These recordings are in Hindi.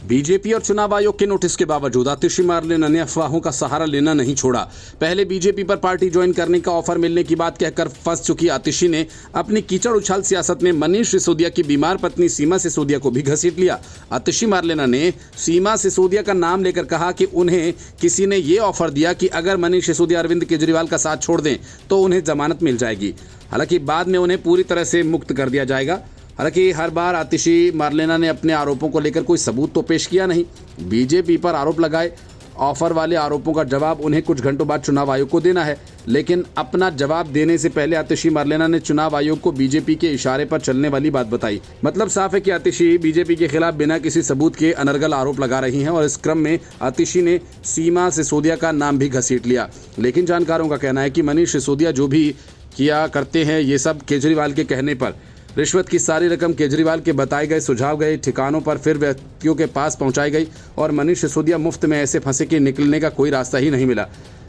बीजेपी और चुनाव आयोग के नोटिस के बावजूद आतिशी मारलेना ने अफवाहों का सहारा लेना नहीं छोड़ा। पहले बीजेपी पर पार्टी ज्वाइन करने का ऑफर मिलने की बात कहकर फंस चुकी आतिशी ने अपनी कीचड़ उछाल सियासत में मनीष सिसोदिया की बीमार पत्नी सीमा सिसोदिया को भी घसीट लिया। आतिशी मारलेना ने सीमा सिसोदिया का नाम लेकर कहा कि उन्हें किसी ने ये ऑफर दिया कि अगर मनीष सिसोदिया अरविंद केजरीवाल का साथ छोड़ दें तो उन्हें जमानत मिल जाएगी। हालांकि बाद में उन्हें पूरी तरह से मुक्त कर दिया जाएगा। हालांकि हर बार आतिशी मारलेना ने अपने आरोपों को लेकर कोई सबूत तो पेश किया नहीं। बीजेपी पर आरोप लगाए, ऑफर वाले आरोपों का जवाब उन्हें कुछ घंटों बाद चुनाव आयोग को देना है। लेकिन अपना जवाब देने से पहले आतिशी मारलेना ने चुनाव आयोग को बीजेपी के इशारे पर चलने वाली बात बताई। मतलब साफ है कि आतिशी बीजेपी के खिलाफ बिना किसी सबूत के अनर्गल आरोप लगा रही हैं और इस क्रम में आतिशी ने सीमा सिसोदिया का नाम भी घसीट लिया। लेकिन जानकारों का कहना है कि मनीष सिसोदिया जो भी किया करते हैं ये सब केजरीवाल के कहने पर। रिश्वत की सारी रकम केजरीवाल के बताए गए सुझाव गए ठिकानों पर फिर व्यक्तियों के पास पहुंचाई गई और मनीष सिसोदिया मुफ्त में ऐसे फंसे कि निकलने का कोई रास्ता ही नहीं मिला।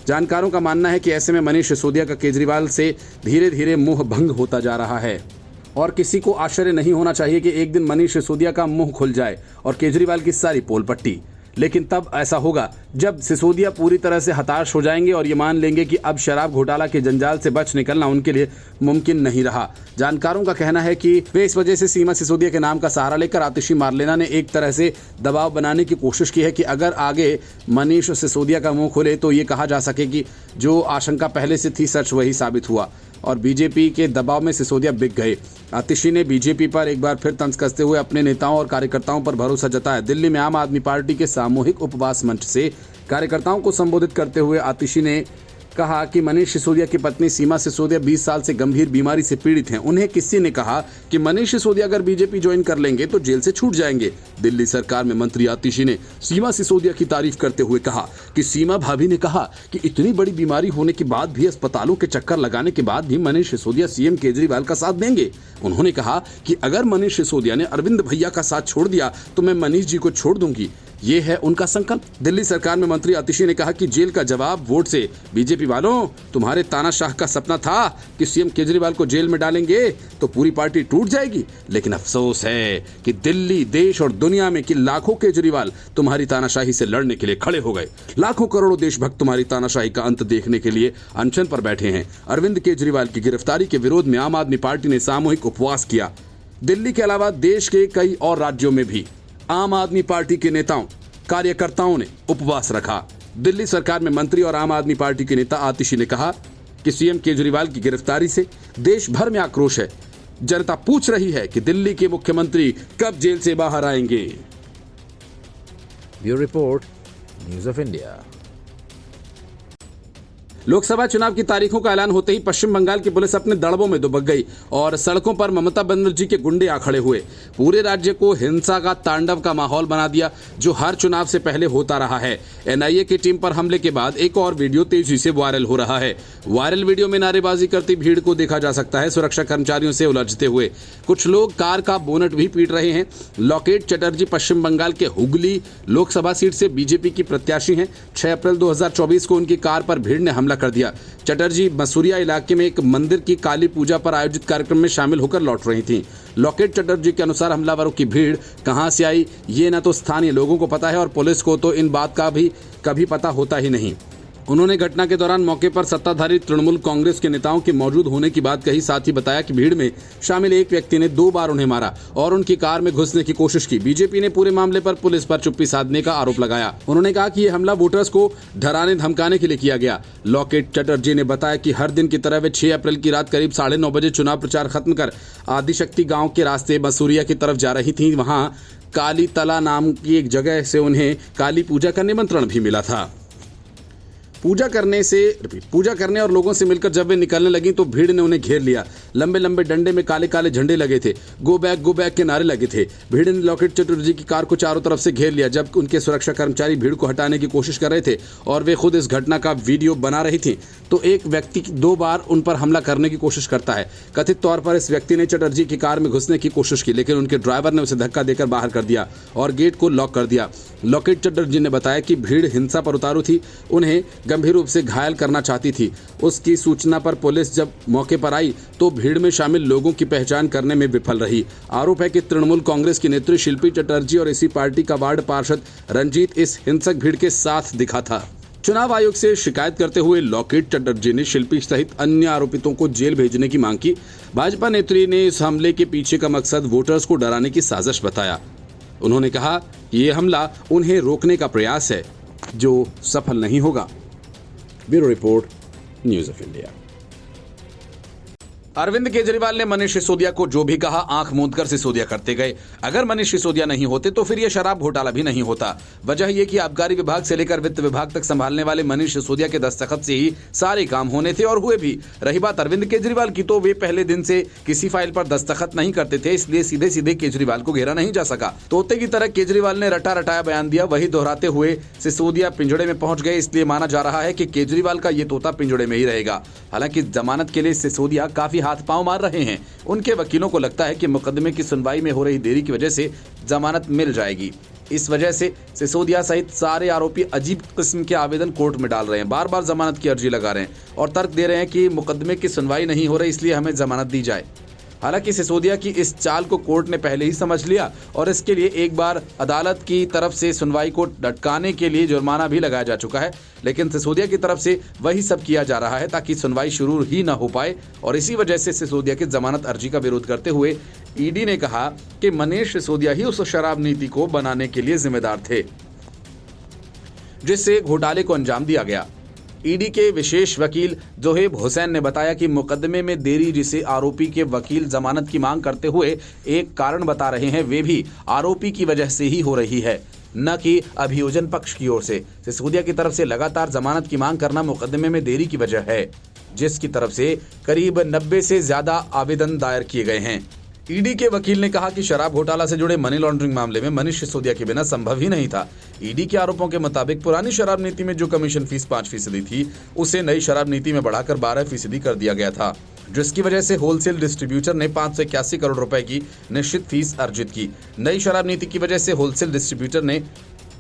जानकारों का मानना है कि ऐसे में मनीष सिसोदिया का केजरीवाल से धीरे धीरे मुंह भंग होता जा रहा है और किसी को आश्चर्य नहीं होना चाहिए कि एक दिन मनीष सिसोदिया का मुंह खुल जाए और केजरीवाल की सारी पोल पट्टी। लेकिन तब ऐसा होगा जब सिसोदिया पूरी तरह से हताश हो जाएंगे और ये मान लेंगे कि अब शराब घोटाला के जंजाल से बच निकलना उनके लिए मुमकिन नहीं रहा। जानकारों का कहना है कि वे इस वजह से सीमा सिसोदिया के नाम का सहारा लेकर आतिशी मारलेना ने एक तरह से दबाव बनाने की कोशिश की है कि अगर आगे मनीष सिसोदिया का मुंह खुले तो ये कहा जा सके कि जो आशंका पहले से थी सच वही साबित हुआ और बीजेपी के दबाव में सिसोदिया बिक गए। आतिशी ने बीजेपी पर एक बार फिर तंज कसते हुए अपने नेताओं और कार्यकर्ताओं पर भरोसा जताया। दिल्ली में आम आदमी पार्टी के सामूहिक उपवास मंच से कार्यकर्ताओं को संबोधित करते हुए आतिशी ने कहा कि मनीष सिसोदिया की पत्नी सीमा सिसोदिया 20 साल से गंभीर बीमारी से पीड़ित हैं। उन्हें किसी ने कहा कि मनीष सिसोदिया अगर बीजेपी ज्वाइन कर लेंगे तो जेल से छूट जाएंगे। दिल्ली सरकार में मंत्री आतिशी ने सीमा सिसोदिया की तारीफ करते हुए कहा कि सीमा भाभी ने कहा कि इतनी बड़ी बीमारी होने के बाद भी, अस्पतालों के चक्कर लगाने के बाद भी मनीष सिसोदिया सीएम केजरीवाल का साथ देंगे। उन्होंने कहा कि अगर मनीष सिसोदिया ने अरविंद भैया का साथ छोड़ दिया तो मैं मनीष जी को छोड़ दूंगी। ये है उनका संकल्प। दिल्ली सरकार में मंत्री आतिशी ने कहा कि जेल का जवाब वोट से। बीजेपी वालों, तुम्हारे तानाशाह का सपना था कि सीएम केजरीवाल को जेल में डालेंगे तो पूरी पार्टी टूट जाएगी। लेकिन अफसोस है कि दिल्ली, देश और दुनिया में कि लाखों केजरीवाल तुम्हारी तानाशाही से लड़ने के लिए खड़े हो गए। लाखों करोड़ों देशभक्त तुम्हारी तानाशाही का अंत देखने के लिए अनशन पर बैठे हैं। अरविंद केजरीवाल की गिरफ्तारी के विरोध में आम आदमी पार्टी ने सामूहिक उपवास किया। दिल्ली के अलावा देश के कई और राज्यों में भी आम आदमी पार्टी के नेताओं, कार्यकर्ताओं ने उपवास रखा। दिल्ली सरकार में मंत्री और आम आदमी पार्टी के नेता आतिशी ने कहा कि सीएम केजरीवाल की गिरफ्तारी से देश भर में आक्रोश है। जनता पूछ रही है कि दिल्ली के मुख्यमंत्री कब जेल से बाहर आएंगे। Bureau report, news of India. Lok Sabha चुनाव की तारीखों का ऐलान होते ही पश्चिम बंगाल की पुलिस अपने दड़बों में दुबक गई और सड़कों पर ममता बनर्जी के गुंडे आ खड़े हुए। पूरे राज्य को हिंसा का तांडव का माहौल बना दिया जो हर चुनाव से पहले होता रहा है। एनआईए की टीम पर हमले के बाद एक और वीडियो तेजी से वायरल हो रहा है। वायरल वीडियो में नारेबाजी करती भीड़ को देखा जा सकता है सुरक्षा कर्मचारियों से उलझते हुए। कुछ लोग कार का बोनट भी पीट रहे हैं। लॉकेट चटर्जी पश्चिम बंगाल के हुगली लोकसभा सीट से बीजेपी की प्रत्याशी हैं। 6 अप्रैल 2024 को उनकी कार पर भीड़ ने हमला कर दिया। चटर्जी मसूरिया इलाके में एक मंदिर की काली पूजा पर आयोजित कार्यक्रम में शामिल होकर लौट रही थीं। लॉकेट चटर्जी के अनुसार हमलावरों की भीड़ कहां से आई ये न तो स्थानीय लोगों को पता है और पुलिस को तो इन बात का भी कभी पता होता ही नहीं। उन्होंने घटना के दौरान मौके पर सत्ताधारी तृणमूल कांग्रेस के नेताओं के मौजूद होने की बात कही। साथ ही बताया कि भीड़ में शामिल एक व्यक्ति ने 2 बार उन्हें मारा और उनकी कार में घुसने की कोशिश की। बीजेपी ने पूरे मामले पर पुलिस पर चुप्पी साधने का आरोप लगाया। उन्होंने कहा कि यह हमला वोटर्स को डराने धमकाने के लिए किया गया। लॉकेट चटर्जी ने बताया कि हर दिन की तरह वे 6 अप्रैल की रात करीब 9:30 बजे चुनाव प्रचार खत्म कर आदिशक्ति गाँव के रास्ते मसूरिया की तरफ जा रही थी। वहाँ काली तला नाम की एक जगह से उन्हें काली पूजा का निमंत्रण भी मिला था। पूजा करने और लोगों से मिलकर जब वे निकलने लगी तो भीड़ ने उन्हें घेर लिया। लंबे लंबे डंडे में काले काले झंडे लगे थे। गो बैक के नारे लगे थे। भीड़ ने लॉकेट चटर्जी की कार को चारों तरफ से घेर लिया। जब उनके सुरक्षा कर्मचारी भीड़ को हटाने की कोशिश कर रहे थे और वे खुद इस घटना का वीडियो बना रही थी तो एक व्यक्ति 2 बार उन पर हमला करने की कोशिश करता है। कथित तौर पर इस व्यक्ति ने चटर्जी की कार में घुसने की कोशिश की लेकिन उनके ड्राइवर ने उसे धक्का देकर बाहर कर दिया और गेट को लॉक कर दिया। लॉकेट चटर्जी ने बताया कि भीड़ हिंसा पर उतारू थी। उन्हें गंभीर रूप से घायल करना चाहती थी। उसकी सूचना पर पुलिस जब मौके पर आई तो भीड़ में शामिल लोगों की पहचान करने में विफल रही। आरोप है कि तृणमूल कांग्रेस की नेत्री शिल्पी चटर्जी और इसी पार्टी का वार्ड पार्षद रंजीत इस हिंसक भीड़ के साथ दिखा था। चुनाव आयोग से शिकायत करते हुए लॉकेट चटर्जी ने शिल्पी सहित अन्य आरोपितों को जेल भेजने की मांग की। भाजपा नेत्री ने इस हमले के पीछे का मकसद वोटर्स को डराने की साजिश बताया। उन्होंने कहा कि ये हमला उन्हें रोकने का प्रयास है जो सफल नहीं होगा। Bureau report, news of India. Arvind Kejriwal ने मनीष सिसोदिया को जो भी कहा आंख मूंद कर सिसोदिया करते गए। अगर मनीष सिसोदिया नहीं होते तो फिर यह शराब घोटाला भी नहीं होता। वजह यह कि आबकारी विभाग से लेकर वित्त विभाग तक संभालने वाले मनीष सिसोदिया के दस्तखत से ही सारे काम होने थे और हुए भी। रही बात अरविंद केजरीवाल की, तो वे पहले दिन से किसी फाइल पर दस्तखत नहीं करते थे, इसलिए सीधे सीधे केजरीवाल को घेरा नहीं जा सका। तोते की तरह केजरीवाल ने रटा रटाया बयान दिया, वही दोहराते हुए सिसोदिया पिंजड़े में पहुंच गए। इसलिए माना जा रहा है कि केजरीवाल का ये तोता पिंजड़े में ही रहेगा। हालांकि जमानत के लिए सिसोदिया काफी हाथ पांव मार रहे हैं। उनके वकीलों को लगता है कि मुकदमे की सुनवाई में हो रही देरी की वजह से जमानत मिल जाएगी। इस वजह से सिसोदिया सहित सारे आरोपी अजीब किस्म के आवेदन कोर्ट में डाल रहे हैं, बार बार जमानत की अर्जी लगा रहे हैं और तर्क दे रहे हैं कि मुकदमे की सुनवाई नहीं हो रही, इसलिए हमें जमानत दी जाए। हालांकि सिसोदिया की इस चाल को कोर्ट ने पहले ही समझ लिया और इसके लिए एक बार अदालत की तरफ से सुनवाई को लटकाने के लिए जुर्माना भी लगाया जा चुका है। लेकिन सिसोदिया की तरफ से वही सब किया जा रहा है ताकि सुनवाई शुरू ही न हो पाए और इसी वजह से सिसोदिया की जमानत अर्जी का विरोध करते हुए ईडी ने कहा कि मनीष सिसोदिया ही उस शराब नीति को बनाने के लिए जिम्मेदार थे जिससे घोटाले को अंजाम दिया गया। ईडी के विशेष वकील जोहेब हुसैन ने बताया कि मुकदमे में देरी जिसे आरोपी के वकील जमानत की मांग करते हुए एक कारण बता रहे हैं, वे भी आरोपी की वजह से ही हो रही है, न कि अभियोजन पक्ष की ओर से। सिसोदिया की तरफ से लगातार जमानत की मांग करना मुकदमे में देरी की वजह है, जिसकी तरफ से करीब 90 से ज्यादा आवेदन दायर किए गए हैं। ईडी के वकील ने कहा कि शराब घोटाला से जुड़े मनी लॉन्ड्रिंग मामले में मनीष सिसोदिया के बिना संभव ही नहीं था। ईडी के आरोपों के मुताबिक पुरानी शराब नीति में जो कमीशन फीस 5% थी, उसे नई शराब नीति में बढ़ाकर 12% कर दिया गया था, जिसकी वजह से होलसेल डिस्ट्रीब्यूटर ने 581 करोड़ रुपए की निश्चित फीस अर्जित की। नई शराब नीति की वजह से होलसेल डिस्ट्रीब्यूटर ने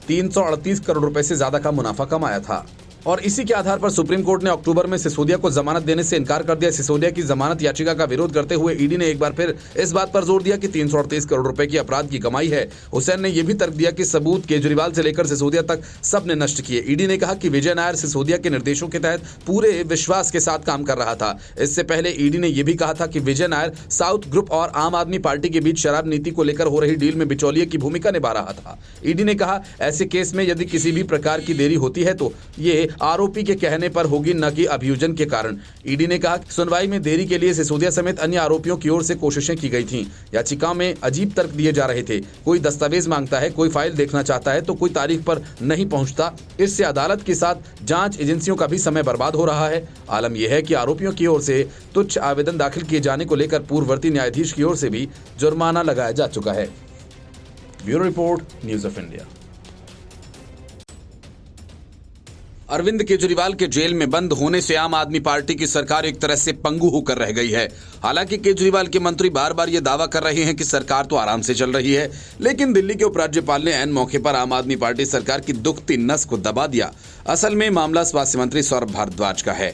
338 करोड़ रुपए से ज्यादा का मुनाफा कमाया था और इसी के आधार पर सुप्रीम कोर्ट ने अक्टूबर में सिसोदिया को जमानत देने से इनकार कर दिया। सिसोदिया की जमानत याचिका का विरोध करते हुए ईडी ने एक बार फिर इस बात पर जोर दिया कि 338 करोड़ रुपए की अपराध की कमाई है। हुसैन ने यह भी तर्क दिया कि सबूत केजरीवाल से लेकर सिसोदिया तक सबने नष्ट किए। ईडी ने कहा कि विजय नायर सिसोदिया के निर्देशों के तहत पूरे विश्वास के साथ काम कर रहा था। इससे पहले ईडी ने यह भी कहा था कि विजय नायर साउथ ग्रुप और आम आदमी पार्टी के बीच शराब नीति को लेकर हो रही डील में बिचौलिए की भूमिका निभा रहा था। ईडी ने कहा ऐसे केस में यदि किसी भी प्रकार की देरी होती है तो ये आरोपी के कहने पर होगी, न कि अभियोजन के कारण। ईडी ने कहा कि सुनवाई में देरी के लिए सिसोदिया समेत अन्य आरोपियों की ओर से कोशिशें की गई थीं। याचिका में अजीब तर्क दिए जा रहे थे, कोई दस्तावेज मांगता है, कोई फाइल देखना चाहता है तो कोई तारीख पर नहीं पहुंचता। इससे अदालत के साथ जांच एजेंसियों का भी समय बर्बाद हो रहा है। आलम यह है कि आरोपियों की ओर से तुच्छ आवेदन दाखिल किए जाने को लेकर पूर्ववर्ती न्यायाधीश की ओर से भी जुर्माना लगाया जा चुका है। Bureau report, news of India. Arvind Kejriwal के जेल में बंद होने से आम आदमी पार्टी की सरकार एक तरह से पंगु होकर रह गई है। हालांकि केजरीवाल के मंत्री बार बार ये दावा कर रहे हैं कि सरकार तो आराम से चल रही है, लेकिन दिल्ली के उपराज्यपाल ने ऐन मौके पर आम आदमी पार्टी सरकार की दुखती नस को दबा दिया। असल में मामला स्वास्थ्य मंत्री सौरभ भारद्वाज का है,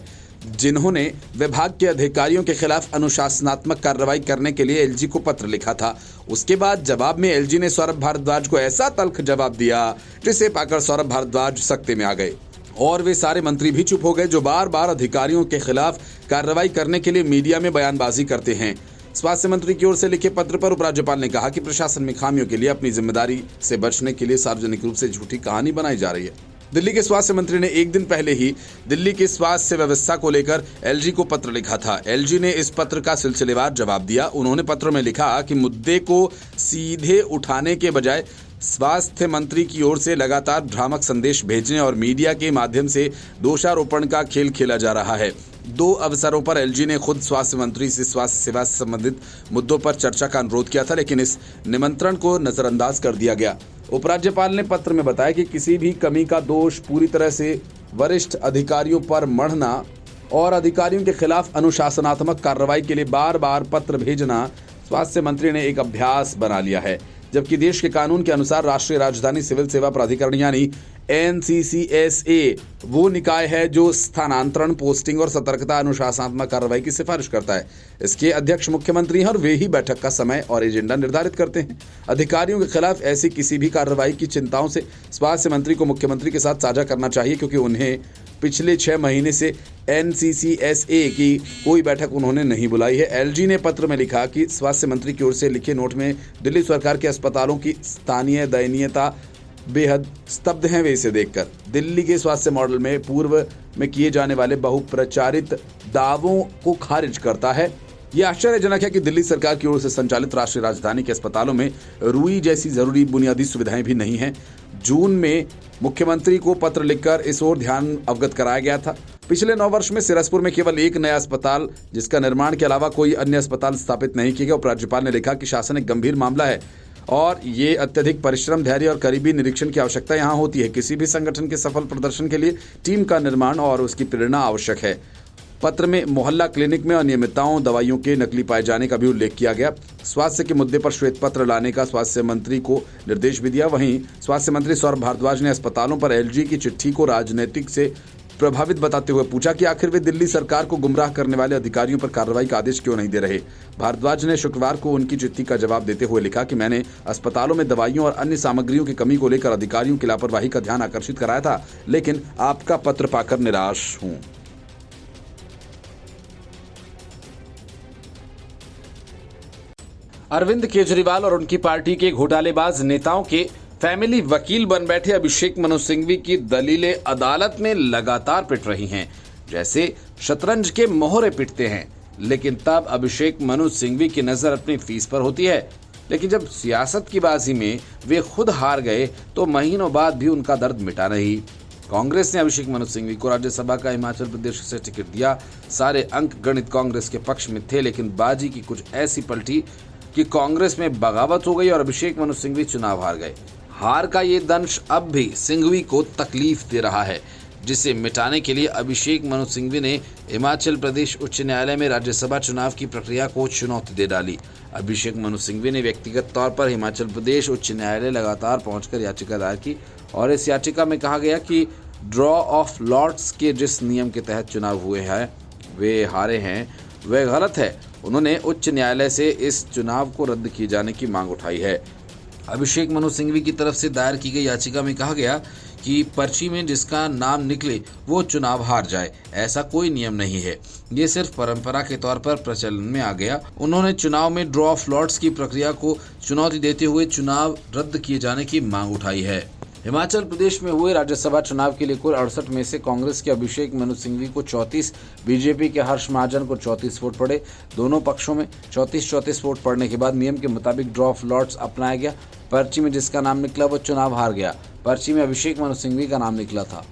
जिन्होंने विभाग के अधिकारियों के खिलाफ अनुशासनात्मक कार्रवाई करने के लिए एलजी को पत्र लिखा था। उसके बाद जवाब में एलजी ने सौरभ भारद्वाज को ऐसा तल्ख जवाब दिया जिसे पाकर सौरभ भारद्वाज सकते में आ गए और वे सारे मंत्री भी चुप हो गए जो बार बार अधिकारियों के खिलाफ कार्रवाई करने के लिए मीडिया में बयानबाजी करते हैं। स्वास्थ्य मंत्री की ओर से लिखे पत्र पर उपराज्यपाल ने कहा कि प्रशासन में खामियों के लिए अपनी जिम्मेदारी से बचने के लिए सार्वजनिक रूप से झूठी कहानी बनाई जा रही है। दिल्ली के स्वास्थ्य मंत्री ने एक दिन पहले ही दिल्ली की स्वास्थ्य व्यवस्था को लेकर एलजी को पत्र लिखा था। एलजी ने इस पत्र का सिलसिलेवार जवाब दिया। उन्होंने पत्र में लिखा कि मुद्दे को सीधे उठाने के बजाय स्वास्थ्य मंत्री की ओर से लगातार भ्रामक संदेश भेजने और मीडिया के माध्यम से दोषारोपण का खेल खेला जा रहा है। 2 अवसरों पर एलजी ने खुद स्वास्थ्य मंत्री से स्वास्थ्य सेवा से संबंधित मुद्दों पर चर्चा का अनुरोध किया था, लेकिन इस निमंत्रण को नजरअंदाज कर दिया गया। उपराज्यपाल ने पत्र में बताया कि किसी भी कमी का दोष पूरी तरह से वरिष्ठ अधिकारियों पर मढ़ना और अधिकारियों के खिलाफ अनुशासनात्मक कार्रवाई के लिए बार बार पत्र भेजना स्वास्थ्य मंत्री ने एक अभ्यास बना लिया है, जबकि देश के कानून के अनुसार राष्ट्रीय राजधानी सिविल सेवा प्राधिकरण यानी NCCSA वो निकाय है जो स्थानांतरण, पोस्टिंग और सतर्कता अनुशासनात्मक कार्रवाई की सिफारिश करता है। इसके अध्यक्ष मुख्यमंत्री हैं और वे ही बैठक का समय और एजेंडा निर्धारित करते हैं। अधिकारियों के खिलाफ ऐसी किसी भी कार्रवाई की चिंताओं से स्वास्थ्य मंत्री को मुख्यमंत्री के साथ साझा करना चाहिए, क्योंकि उन्हें पिछले 6 महीने से NCCSA की कोई बैठक उन्होंने नहीं बुलाई है। LG ने पत्र में लिखा कि स्वास्थ्य मंत्री की ओर से लिखे नोट में दिल्ली सरकार के अस्पतालों की स्थानीय दयनीयता बेहद स्तब्ध हैं। वे इसे देखकर दिल्ली के स्वास्थ्य मॉडल में पूर्व में किए जाने वाले बहुप्रचारित दावों को खारिज करता है। यह आश्चर्यजनक है कि दिल्ली सरकार की ओर से संचालित राष्ट्रीय राजधानी के अस्पतालों में रुई जैसी जरूरी बुनियादी सुविधाएं भी नहीं हैं। जून में मुख्यमंत्री को पत्र लिखकर इस ओर ध्यान अवगत कराया गया था। पिछले 9 वर्ष में सिरसपुर में केवल एक नया अस्पताल, जिसका निर्माण के अलावा कोई अन्य अस्पताल स्थापित नहीं किया गया। उपराज्यपाल ने लिखा कि शासन एक गंभीर मामला है और ये अत्यधिक परिश्रम, धैर्य और करीबी निरीक्षण की आवश्यकता यहाँ होती है। किसी भी संगठन के सफल प्रदर्शन के लिए टीम का निर्माण और उसकी प्रेरणा आवश्यक है। पत्र में मोहल्ला क्लिनिक में अनियमितताओं, दवाइयों के नकली पाए जाने का भी उल्लेख किया गया। स्वास्थ्य के मुद्दे पर श्वेत पत्र लाने का स्वास्थ्य मंत्री को निर्देश भी दिया। वहीं स्वास्थ्य मंत्री सौरभ भारद्वाज ने अस्पतालों पर LG की चिट्ठी को राजनीतिक से प्रभावित बताते हुए पूछा कि आखिर वे दिल्ली सरकार को गुमराह करने वाले अधिकारियों पर कार्रवाई का आदेश क्यों नहीं दे रहे। भारद्वाज ने शुक्रवार को उनकी चिट्ठी का जवाब देते हुए लिखा कि मैंने अस्पतालों में दवाइयों और अन्य सामग्रियों की कमी को लेकर अधिकारियों की लापरवाही का ध्यान आकर्षित कराया था, लेकिन आपका पत्र पाकर निराश हूं। अरविंद केजरीवाल और उनकी पार्टी के घोटालेबाज नेताओं के फैमिली वकील बन बैठे अभिषेक मनु सिंघवी की दलीलें अदालत में लगातार पिट रही हैं, जैसे शतरंज के मोहरे पिटते हैं। लेकिन तब अभिषेक मनु सिंघवी की नजर अपनी फीस पर होती है। लेकिन जब सियासत की बाजी में वे खुद हार गए तो महीनों बाद भी उनका दर्द मिटा नहीं। कांग्रेस ने अभिषेक मनु सिंघवी को राज्यसभा का हिमाचल प्रदेश से टिकट दिया। सारे अंक गणित कांग्रेस के पक्ष में थे, लेकिन बाजी की कुछ ऐसी पलटी कि कांग्रेस में बगावत हो गई और अभिषेक मनु सिंघवी चुनाव हार गए। हार का ये दंश अब भी सिंघवी को तकलीफ दे रहा है, जिसे मिटाने के लिए अभिषेक मनु सिंघवी ने हिमाचल प्रदेश उच्च न्यायालय में राज्यसभा चुनाव की प्रक्रिया को चुनौती दे डाली। अभिषेक मनु सिंघवी ने व्यक्तिगत तौर पर हिमाचल प्रदेश उच्च न्यायालय लगातार पहुंचकर याचिका दायर की और इस याचिका में कहा गया कि ड्रॉ ऑफ लॉट्स के जिस नियम के तहत चुनाव हुए हैं वे हारे हैं, वह गलत है। उन्होंने उच्च न्यायालय से इस चुनाव को रद्द किए जाने की मांग उठाई है। अभिषेक मनु सिंघवी की तरफ से दायर की गई याचिका में कहा गया कि पर्ची में जिसका नाम निकले वो चुनाव हार जाए, ऐसा कोई नियम नहीं है। ये सिर्फ परंपरा के तौर पर प्रचलन में आ गया। उन्होंने चुनाव में ड्रॉ ऑफ लॉट्स की प्रक्रिया को चुनौती देते हुए चुनाव रद्द किए जाने की मांग उठाई है। हिमाचल प्रदेश में हुए राज्यसभा चुनाव के लिए कुल 68 में से कांग्रेस के अभिषेक मनु सिंघवी को 34, बीजेपी के हर्ष महाजन को 34 वोट पड़े। दोनों पक्षों में 34-34 वोट पड़ने के बाद नियम के मुताबिक ड्रॉ ऑफ लॉट्स अपनाया गया। पर्ची में जिसका नाम निकला वो चुनाव हार गया। पर्ची में अभिषेक मनु सिंघवी का नाम निकला था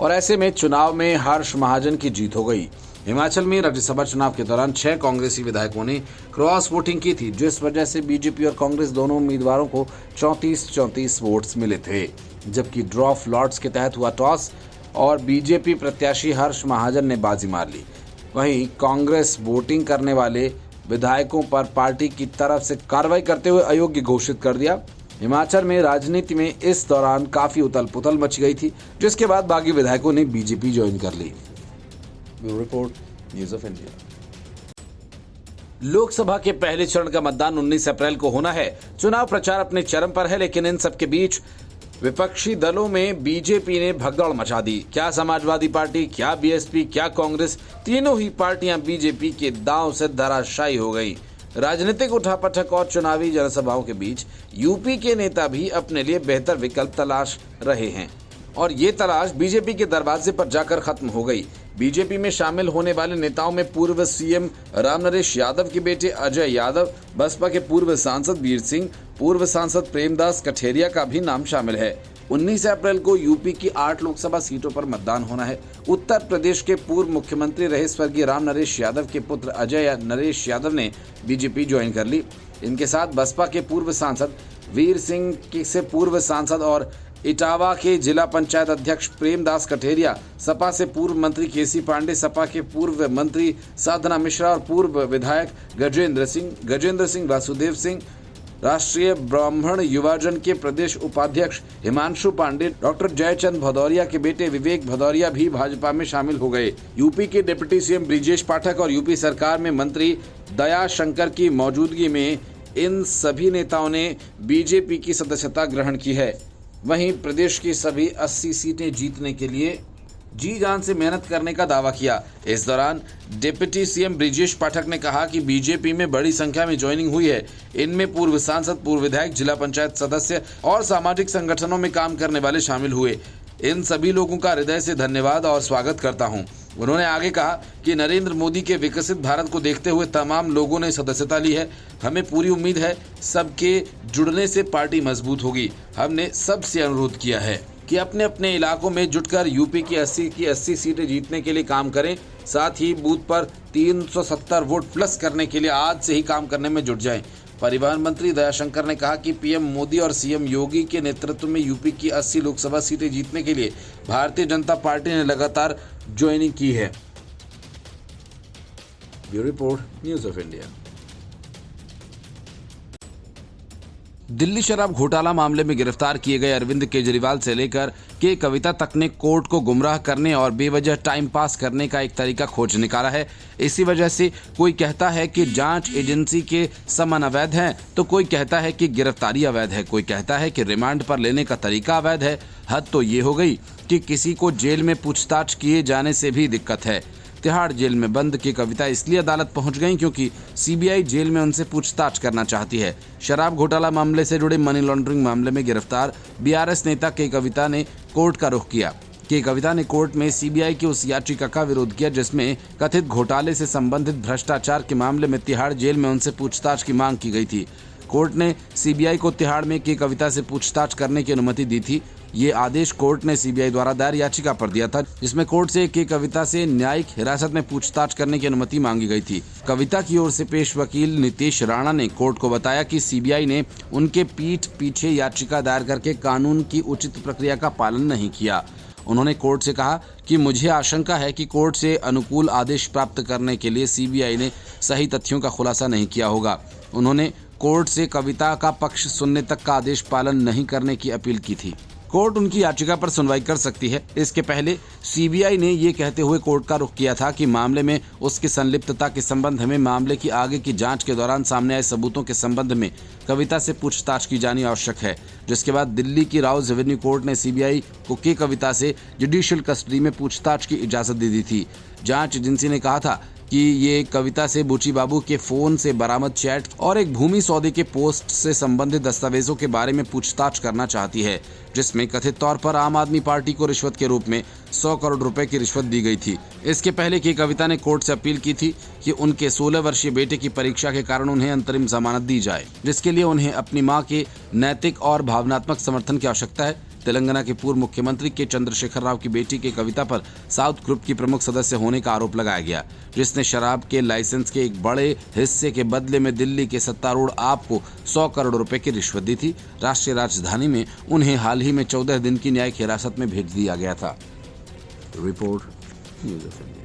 और ऐसे में चुनाव में हर्ष महाजन की जीत हो गई। हिमाचल में राज्यसभा चुनाव के दौरान 6 कांग्रेसी विधायकों ने क्रॉस वोटिंग की थी, जिस वजह से बीजेपी और कांग्रेस दोनों उम्मीदवारों को 34-34 वोट्स मिले थे। जबकि ड्रॉ ऑफ लॉट्स के तहत हुआ टॉस और बीजेपी प्रत्याशी हर्ष महाजन ने बाजी मार ली। वहीं कांग्रेस वोटिंग करने वाले विधायकों पर पार्टी की तरफ से कार्रवाई करते हुए अयोग्य घोषित कर दिया। हिमाचल में राजनीति में इस दौरान काफी उथल पुथल मच गई थी, जिसके बाद बागी विधायकों ने बीजेपी ज्वाइन कर ली। Bureau report, news of India. Lok Sabha के पहले चरण का मतदान 19 अप्रैल को होना है। चुनाव प्रचार अपने चरम पर है, लेकिन इन सब के बीच विपक्षी दलों में बीजेपी ने भगदड़ मचा दी। क्या समाजवादी पार्टी, क्या बीएसपी, क्या कांग्रेस, तीनों ही पार्टियां बीजेपी के दांव से धराशायी हो गई। राजनीतिक उठापटक और चुनावी जनसभाओं के बीच यूपी के नेता भी अपने लिए बेहतर विकल्प तलाश रहे हैं और ये तलाश बीजेपी के दरवाजे पर जाकर खत्म हो गई। बीजेपी में शामिल होने वाले नेताओं में पूर्व सीएम रामनरेश यादव के बेटे अजय यादव, बसपा के पूर्व सांसद वीर सिंह, पूर्व सांसद प्रेमदास कठेरिया का भी नाम शामिल है। 19 अप्रैल को यूपी की 8 लोकसभा सीटों पर मतदान होना है। उत्तर प्रदेश के पूर्व मुख्यमंत्री रहे स्वर्गीय रामनरेश यादव के पुत्र अजय नरेश यादव ने बीजेपी ज्वाइन कर ली। इनके साथ बसपा के पूर्व सांसद वीर सिंह से पूर्व सांसद और इटावा के जिला पंचायत अध्यक्ष प्रेमदास कठेरिया, सपा से पूर्व मंत्री केसी पांडे, सपा के पूर्व मंत्री साधना मिश्रा और पूर्व विधायक गजेंद्र सिंह, वासुदेव सिंह, राष्ट्रीय ब्राह्मण युवाजन के प्रदेश उपाध्यक्ष हिमांशु पांडे, डॉक्टर जयचंद भदौरिया के बेटे विवेक भदौरिया भी भाजपा में शामिल हो गए। यूपी के डिप्टी सीएम ब्रिजेश पाठक और यूपी सरकार में मंत्री दया शंकर की मौजूदगी में इन सभी नेताओं ने बीजेपी की सदस्यता ग्रहण की है। वहीं प्रदेश की सभी 80 सीटें जीतने के लिए जी जान से मेहनत करने का दावा किया। इस दौरान डिप्टी सीएम ब्रिजेश पाठक ने कहा कि बीजेपी में बड़ी संख्या में ज्वाइनिंग हुई है। इनमें पूर्व सांसद, पूर्व विधायक, जिला पंचायत सदस्य और सामाजिक संगठनों में काम करने वाले शामिल हुए। इन सभी लोगों का हृदय से धन्यवाद और स्वागत करता हूं। उन्होंने आगे कहा कि नरेंद्र मोदी के विकसित भारत को देखते हुए तमाम लोगों ने सदस्यता ली है। हमें पूरी उम्मीद है सबके जुड़ने से पार्टी मजबूत होगी। हमने सबसे अनुरोध किया है कि अपने अपने इलाकों में जुटकर यूपी की 80 सीटें जीतने के लिए काम करें। साथ ही बूथ पर 370 वोट प्लस करने के लिए आज से ही काम करने में जुट जाएं। परिवहन मंत्री दयाशंकर ने कहा कि पीएम मोदी और सीएम योगी के नेतृत्व में यूपी की 80 लोकसभा सीटें जीतने के लिए भारतीय जनता पार्टी ने लगातार ज्वाइनिंग की है। Bureau report, news of India. Delhi शराब घोटाला मामले में गिरफ्तार किए गए अरविंद केजरीवाल से लेकर के कविता तक ने कोर्ट को गुमराह करने और बेवजह टाइम पास करने का एक तरीका खोज निकाला है। इसी वजह से कोई कहता है कि जांच एजेंसी के समन अवैध हैं, तो कोई कहता है कि गिरफ्तारी अवैध है, कोई कहता है कि रिमांड पर लेने का तरीका अवैध है। हद तो ये हो गई कि किसी को जेल में पूछताछ किए जाने से भी दिक्कत है। तिहाड़ जेल में बंद के कविता इसलिए अदालत पहुंच गई क्योंकि सीबीआई जेल में उनसे पूछताछ करना चाहती है। शराब घोटाला मामले से जुड़े मनी लॉन्ड्रिंग मामले में गिरफ्तार बीआरएस नेता के कविता ने कोर्ट का रुख किया। के कविता ने कोर्ट में सीबीआई की उस याचिका का विरोध किया जिसमें कथित घोटाले से संबंधित भ्रष्टाचार के मामले में तिहाड़ जेल में उनसे पूछताछ की मांग की गई थी। कोर्ट ने सीबीआई को तिहाड़ में के कविता से पूछताछ करने की अनुमति दी थी। ये आदेश कोर्ट ने सीबीआई द्वारा दायर याचिका पर दिया था, जिसमें कोर्ट से के कविता से न्यायिक हिरासत में पूछताछ करने की अनुमति मांगी गई थी। कविता की ओर से पेश वकील नितेश राणा ने कोर्ट को बताया कि सीबीआई ने उनके पीठ पीछे याचिका दायर करके कानून की उचित प्रक्रिया का पालन नहीं किया। उन्होंने कोर्ट से कहा कि मुझे आशंका है कि कोर्ट से अनुकूल आदेश प्राप्त करने के लिए सीबीआई ने सही तथ्यों का खुलासा नहीं किया होगा। उन्होंने कोर्ट से कविता का पक्ष सुनने तक का आदेश पालन नहीं करने की अपील की थी। कोर्ट उनकी याचिका पर सुनवाई कर सकती है। इसके पहले सीबीआई ने ये कहते हुए कोर्ट का रुख किया था कि मामले में उसकी संलिप्तता के संबंध में मामले की आगे की जांच के दौरान सामने आए सबूतों के संबंध में कविता से पूछताछ की जानी आवश्यक है। जिसके बाद दिल्ली की राउज एवेन्यू कोर्ट ने सीबीआई को के कविता से जुडिशियल कस्टडी में पूछताछ की इजाजत दे दी थी। जांच एजेंसी ने कहा था कि ये कविता से बुची बाबू के फोन से बरामद चैट और एक भूमि सौदे के पोस्ट से संबंधित दस्तावेजों के बारे में पूछताछ करना चाहती है, जिसमें कथित तौर पर आम आदमी पार्टी को रिश्वत के रूप में 100 करोड़ रुपए की रिश्वत दी गई थी। इसके पहले की कविता ने कोर्ट से अपील की थी कि उनके 16 वर्षीय बेटे की परीक्षा के कारण उन्हें अंतरिम जमानत दी जाए, जिसके लिए उन्हें अपनी मां के नैतिक और भावनात्मक समर्थन की आवश्यकता है। तेलंगाना के पूर्व मुख्यमंत्री के चंद्रशेखर राव की बेटी के कविता पर साउथ ग्रुप की प्रमुख सदस्य होने का आरोप लगाया गया, जिसने शराब के लाइसेंस के एक बड़े हिस्से के बदले में दिल्ली के सत्तारूढ़ आप को 100 करोड़ रुपए की रिश्वत दी थी। राष्ट्रीय राजधानी में उन्हें हाल ही में 14 दिन की न्यायिक हिरासत में भेज दिया गया था। Report, news of India.